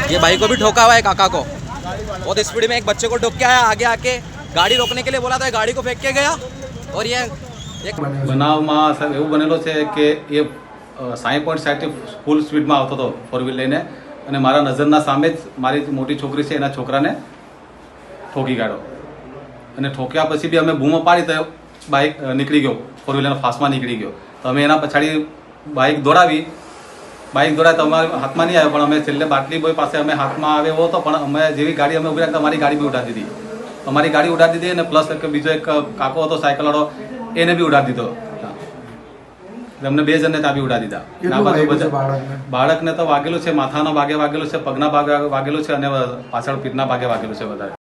ये भाई को भी ठोका हुआ है, काका को। बहुत स्पीड में एक बच्चे को ठोक के आया, आगे आके गाड़ी रोकने के लिए बोला था, गाड़ी को फेंक के गया। और ये બનાવમાં સાહેબ એવું બનેલો છે કે એ 60.60 ફૂલ સ્પીડમાં આવતો હતો ફોર વ્હીલ લઈને, અને મારા નજરના સામે જ મારી મોટી છોકરી છે એના છોકરાને ઠોકી કાઢ્યો, અને ઠોક્યા પછી બી અમે બૂમો પાડી તો બાઇક નીકળી ગયો, ફોર વ્હીલરના ફાસ્ટમાં નીકળી ગયો. તો અમે એના પછાડી બાઇક દોડાવી તો અમારા હાથમાં નહીં આવ્યો, પણ અમે છેલ્લે બાટલી બોય પાસે અમે હાથમાં આવે એવો હતો, પણ અમે જેવી ગાડી અમે ઉભી રાખતા અમારી ગાડી બી ઉડાડી દીધી. અમારી ગાડી ઉડાડી દીધી, અને પ્લસ બીજો એક કાકો હતો સાયકલવાળો, એને બી ઉડાડી દીધો. અમને 2 જણને ત્યાં બી ઉડાડી દીધા. બાળકને તો વાગેલું છે, માથાના ભાગે વાગેલું છે, પગના ભાગે વાગેલું છે, અને પાછળ પીઠના ભાગે વાગેલું છે વધારે.